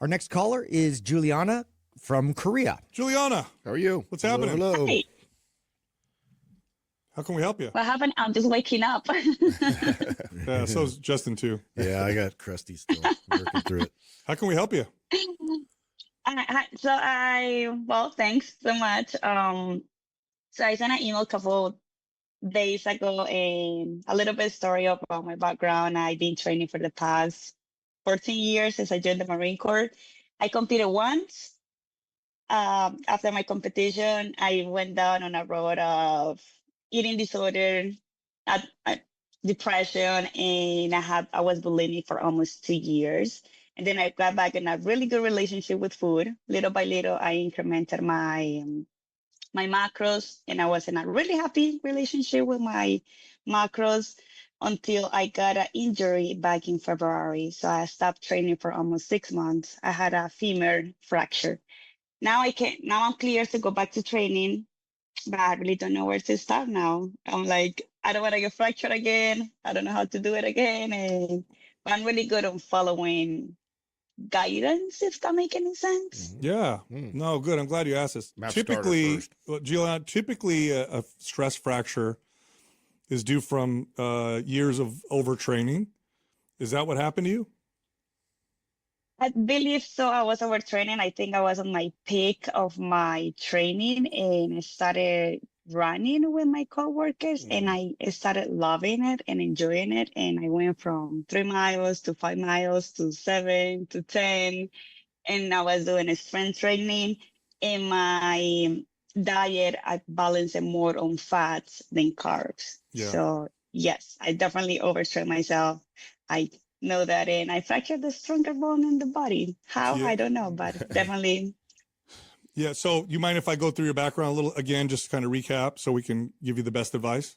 Our next caller is Juliana from Korea. Juliana, how are you? What's happening? Hello. Hi. How can we help you? What happened? I'm just waking up. Yeah, so is Justin too. Yeah, I got crusty still. I'm working through it. How can we help you? Well, thanks so much. So I sent an email a couple days ago and a little bit story about my background. I've been training for the past 14 years since I joined the Marine Corps. I competed once. After my competition, I went down on a road of eating disorder, depression, and I was bulimic for almost 2 years. And then I got back in a really good relationship with food. Little by little, I incremented my macros, and I was in a really happy relationship with my macros until I got an injury back in February. So I stopped training for almost 6 months. I had a femur fracture. Now I'm clear to go back to training, but I really don't know where to start now. I'm like, I don't want to get fractured again. I don't know how to do it again. But I'm really good on following guidance, if that makes any sense. Yeah. No, good. I'm glad you asked this. Typically, Juliana, a stress fracture is due from years of overtraining. Is that what happened to you? I believe so. I was overtraining. I think I was on my peak of my training, and I started running with my coworkers, and I started loving it and enjoying it. And I went from 3 miles to 5 miles to 7 to 10. And I was doing a strength training. In my diet, I balanced it more on fats than carbs. Yeah. So yes, I definitely overtrained myself. I know that, and I fractured the stronger bone in the body. How? Yeah. I don't know, but definitely. Yeah. So you mind if I go through your background a little again, just to kind of recap so we can give you the best advice?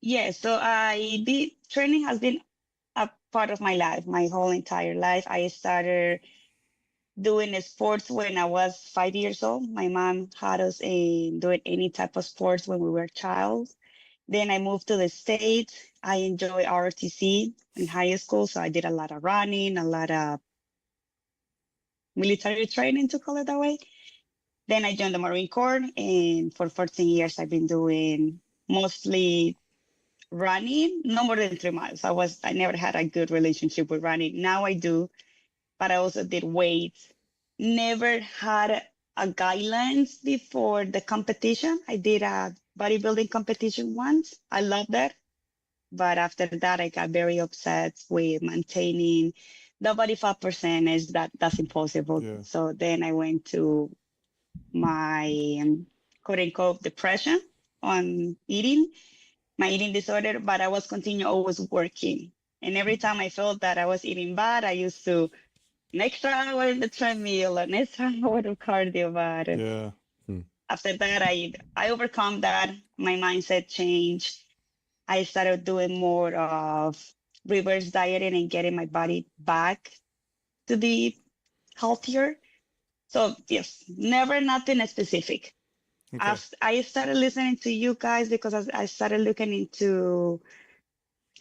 Yeah. So training has been a part of my life, my whole entire life. I started doing sports when I was 5 years old. My mom had us doing any type of sports when we were child. Then I moved to the States. I enjoy ROTC in high school. So I did a lot of running, a lot of military training, to call it that way. Then I joined the Marine Corps, and for 14 years, I've been doing mostly running, no more than 3 miles. I never had a good relationship with running. Now I do, but I also did weights. Never had a guidelines before the competition. I did a bodybuilding competition once. I loved that. But after that, I got very upset with maintaining the body fat percentage. That's impossible. Yeah. So then I went to my quote unquote depression on my eating disorder, but I was continue always working. And every time I felt that I was eating bad, I used to an extra hour in the treadmill, an extra hour of cardio. But Yeah. after that, I overcome that. My mindset changed. I started doing more of reverse dieting and getting my body back to be healthier. So yes, never nothing specific. Okay. I started listening to you guys because I started looking into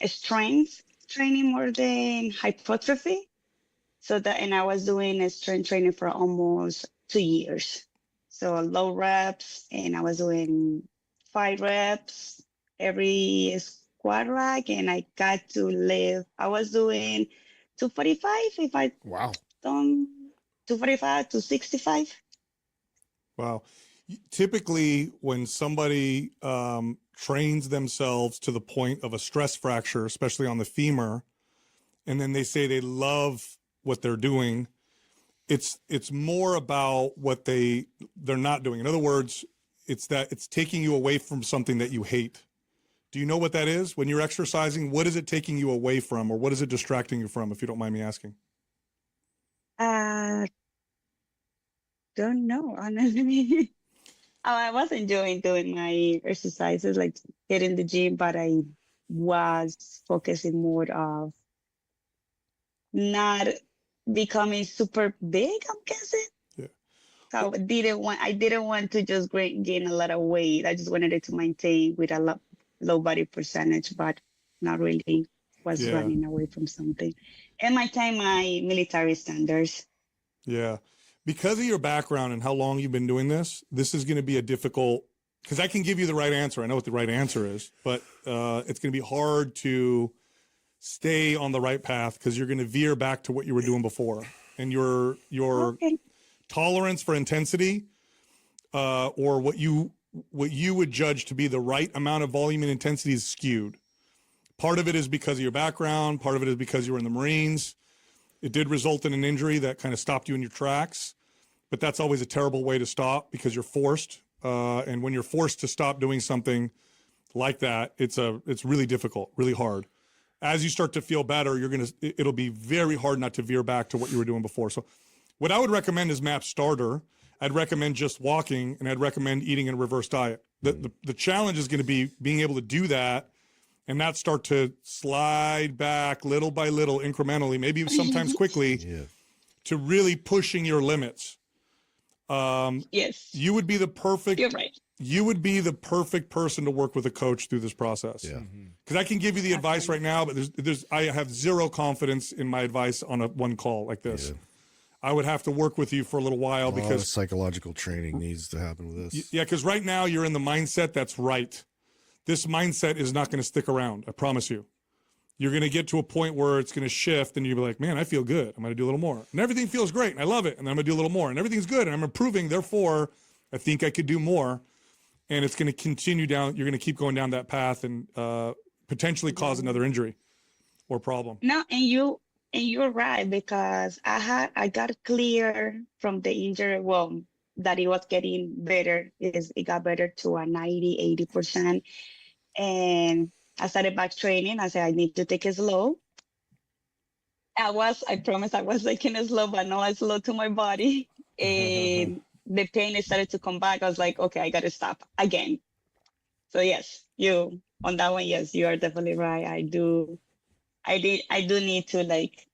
strength training more than hypertrophy. And I was doing a strength training for almost 2 years. So low reps, and I was doing 5 reps every squat rack, and I got to live. I was doing 245 if I Wow. done 245 to 65. Wow. Typically, when somebody trains themselves to the point of a stress fracture, especially on the femur, and then they say they love what they're doing, it's more about what they're not doing. In other words, it's taking you away from something that you hate. Do you know what that is? When you're exercising, what is it taking you away from, or what is it distracting you from, if you don't mind me asking? Don't know, honestly. I was enjoying doing my exercises, like hitting the gym, but I was focusing more of not becoming super big, I'm guessing. Yeah. So I didn't want to just gain a lot of weight. I just wanted it to maintain with a low body percentage, but not really. was Yeah. running away from something. And my military standards. Yeah. Because of your background and how long you've been doing this is going to be a difficult, because I can give you the right answer. I know what the right answer is, but it's going to be hard to stay on the right path because you're going to veer back to what you were doing before. And your Okay. tolerance for intensity or what you would judge to be the right amount of volume and intensity is skewed. Part of it is because of your background. Part of it is because you were in the Marines. It did result in an injury that kind of stopped you in your tracks, but that's always a terrible way to stop because you're forced. And when you're forced to stop doing something like that, it's really difficult, really hard. As you start to feel better, it'll be very hard not to veer back to what you were doing before. So what I would recommend is MAP starter. I'd recommend just walking, and I'd recommend eating a reverse diet. The challenge is going to be being able to do that and not start to slide back little by little, incrementally, maybe sometimes quickly, to really pushing your limits. Yes. You would be the perfect. You're right. You would be the perfect person to work with a coach through this process. Yeah. Because I can give you the advice right now, but I have zero confidence in my advice on one call like this. Yeah. I would have to work with you for a little while because psychological training needs to happen with this. Yeah, because right now you're in the mindset that's right. This mindset is not going to stick around. I promise you. You're going to get to a point where it's going to shift and you'll be like, man, I feel good. I'm going to do a little more. And everything feels great. And I love it. And then I'm going to do a little more. And everything's good. And I'm improving. Therefore, I think I could do more. And it's going to continue down. You're going to keep going down that path and potentially cause another injury or problem. No, and you're right, because I got clear from the injury, well, that it was getting better. It got better to a 80%. And I started back training. I said, I need to take it slow. I promise I was taking it slow, but no, I slow to my body. And the pain started to come back. I was like, okay, I got to stop again. So yes, on that one, yes, you are definitely right. I do need to, like,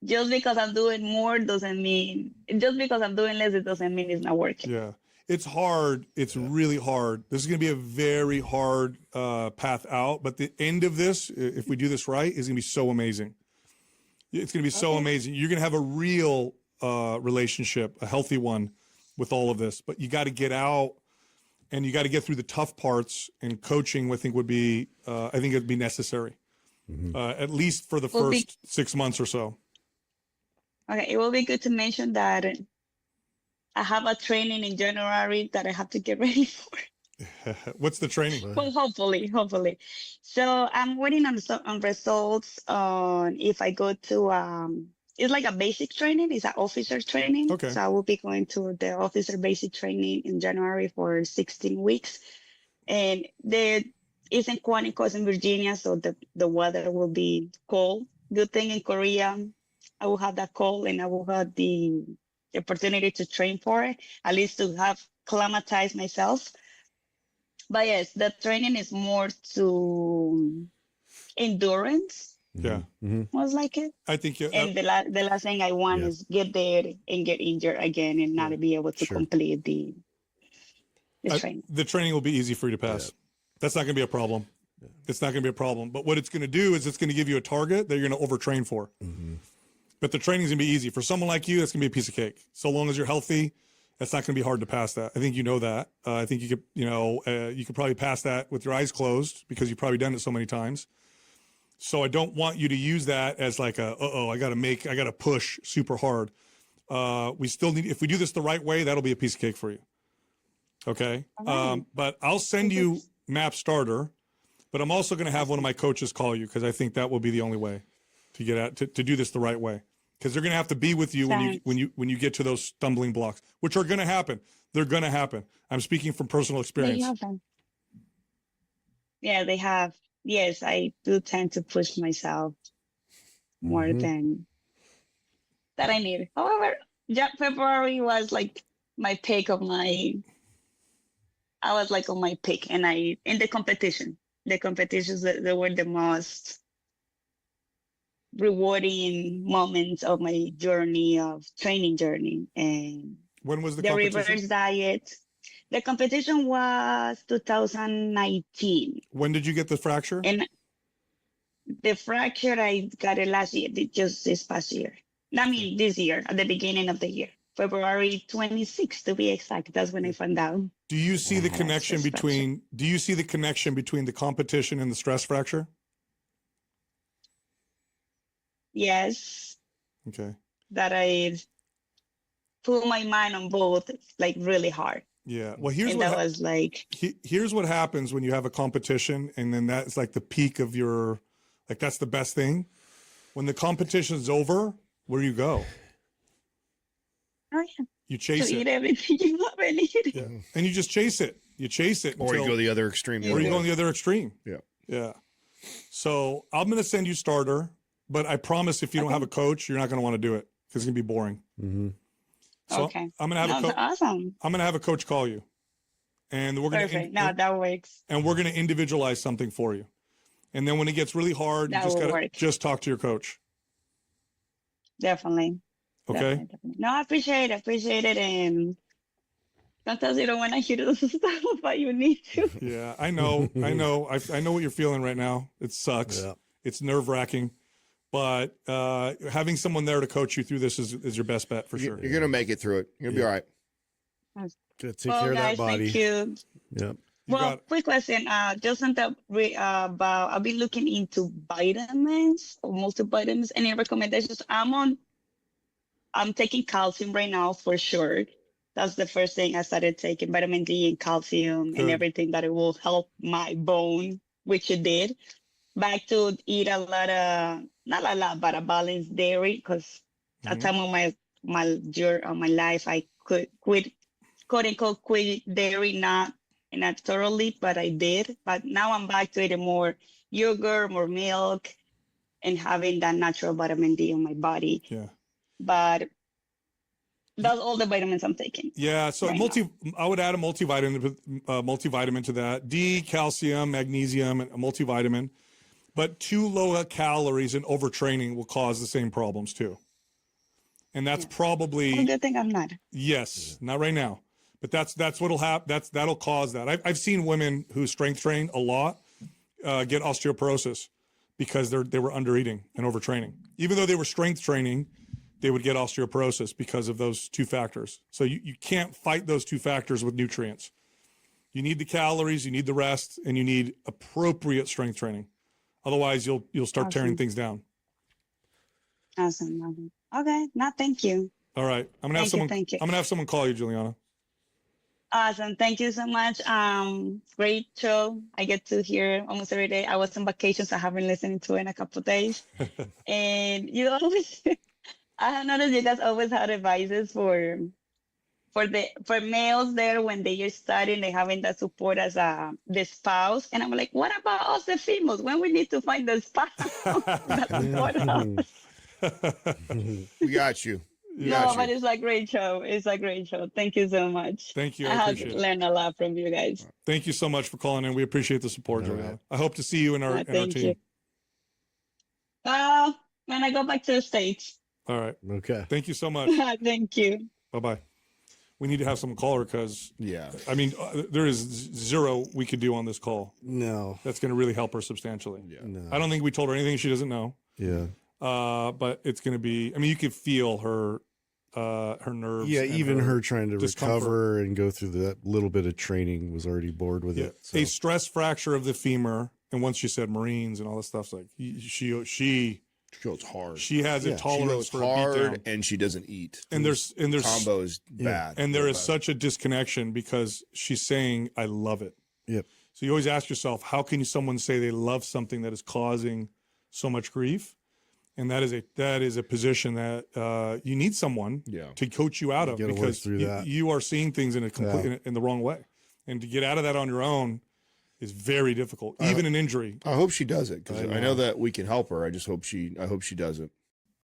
just because I'm doing more doesn't mean, just because I'm doing less, it doesn't mean it's not working. Yeah. It's hard. It's really hard. This is going to be a very hard path out. But the end of this, if we do this right, is going to be so amazing. It's going to be so amazing. You're going to have a real relationship, a healthy one with all of this. But you got to get out and you got to get through the tough parts. And coaching, I think, would be, it'd be necessary, at least for the first 6 months or so. Okay, it will be good to mention that I have a training in January that I have to get ready for. What's the training? Well, hopefully. So I'm waiting on results on if I go to, it's like a basic training. It's an officer training. Okay. So I will be going to the officer basic training in January for 16 weeks. And it's in Quantico, it's in Virginia, so the weather will be cold. Good thing in Korea, I will have that cold and I will have the opportunity to train for it, at least to have acclimatized myself. But yes, the training is more to endurance. Yeah. Was like it. I think And the last thing I want is get there and get injured again and not be able to complete the training. The training will be easy for you to pass. That's not going to be a problem. It's not going to be a problem. But what it's going to do is it's going to give you a target that you're going to overtrain for. But the training's going to be easy. For someone like you, that's going to be a piece of cake. So long as you're healthy, that's not going to be hard to pass that. I think you know that. I think you could, you could probably pass that with your eyes closed because you've probably done it so many times. So I don't want you to use that as like I got to push super hard. We still need, if we do this the right way, that'll be a piece of cake for you. Okay. But I'll send you MAP starter, but I'm also going to have one of my coaches call you because I think that will be the only way to get at, to do this the right way. Because they're going to have to be with you when you get to those stumbling blocks, which are going to happen. They're going to happen. I'm speaking from personal experience. Yeah, they have. Yes, I do tend to push myself more than that I need. However, February was like my peak of I was like on my peak, and in the competitions that were the most rewarding moments of my training journey. And when was the reverse diet? The competition was 2019. When did you get the fracture? And The fracture, I got it last year, just this past year. I mean, this year, at the beginning of the year. February 26th to be exact. That's when I found out. Do you see the had a connection stress fracture. between the competition and the stress fracture? Yes, Okay. that I put my mind on both like really hard. Yeah. Well, And that was like, here's what happens when you have a competition, and then that's like the peak of your, like, that's the best thing. When the competition's over, where do you go? oh yeah, You to chase eat it. everything you love and eat it. Yeah. And you just chase it. You chase it Or you go the other extreme. or you go on the other extreme. Yeah. Yeah. So I'm going to send you starter, but I promise if you don't have a coach, you're not going to want to do it because it's going to be boring. Mm-hmm. So Okay. I'm going to have That's awesome. I'm going to have a coach call you, and we're going Perfect. No, that works. and we're going to individualize something for you. And then when it gets really hard, That you just will got to work. just talk to your coach. Definitely. Okay. Definitely. No, I appreciate it. And sometimes you don't want to hear those stuff, but you need to. Yeah, I know. I know what you're feeling right now. It sucks. Yeah. It's nerve wracking, but having someone there to coach you through this is your best bet for sure. You're gonna make it through it. You're gonna be all right. Take Well, care of guys, that body. thank you. Yep. You Well, got it. quick question. Just about I'll be looking into vitamins or multivitamins. Any recommendations? I'm taking calcium right now for sure. That's the first thing I started taking, vitamin D and calcium Good. and everything that it will help my bone, which it did. Back to eat a lot of, not a lot, but a balanced dairy, because at Mhm. time of my life, I could quit, quote unquote, quit dairy, not thoroughly, but I did. But now I'm back to eating more yogurt, more milk, and having that natural vitamin D in my body. Yeah. But that's all the vitamins I'm taking. Yeah. So Right I would add a multivitamin to that. D, calcium, magnesium, and a multivitamin. But too low calories and overtraining will cause the same problems too. And that's probably Well, good thing I'm not. yes, not right now. But that's what'll happen. That'll cause that. I've seen women who strength train a lot get osteoporosis because they were under eating and overtraining. Even though they were strength training, they would get osteoporosis because of those two factors. So you can't fight those two factors with nutrients. You need the calories, you need the rest, and you need appropriate strength training. Otherwise, you'll start tearing Awesome. things down. Awesome. Okay. No, thank you. All right, I'm gonna have someone. Thank you. I'm gonna have someone call you, Juliana. Awesome. Thank you so much. Great show. I get to hear almost every day. I was on vacation, so I haven't listened to it in a couple of days. And you always, I have noticed you guys always had advices for males there when they are studying, they having that support as the spouse. And I'm like, what about us the females? When we need to find the spouse that support us? We got you. We No, got but you. it's a great show. It's a great show. Thank you so much. Thank you. I I have appreciate it. learned a lot from you guys. Thank you so much for calling in. We appreciate the support, All Juliana. right. I hope to see you in our Thank team. you. When I go back to the States. All right. Okay. Thank you so much. Thank you. Bye bye. We need to have someone call her because Yeah. I mean there is zero we could do on this call No. that's going to really help her substantially. Yeah. No. I don't think we told her anything she doesn't know. Yeah. But it's going to be. I mean, you could feel her nerves. Yeah. and Even her trying to discomfort. recover and go through that little bit of training was already bored with Yeah. it. So. A stress fracture of the femur, and once she said Marines and all this stuff's like She goes hard. she has Yeah, a she She tolerance goes for a hard beatdown. and she doesn't eat. And there's Combo is bad. and there Real is bad. such a disconnection because she's saying I love it. Yep. So you always ask yourself, how can someone say they love something that is causing so much grief? And that is a position that you need someone Yeah. to coach you out of gotta work because through that. you are seeing things in a complete in the wrong way, and to get out of that on your own is very difficult, even an injury. I hope she does it because I I know. know that we can help her. I hope she does it.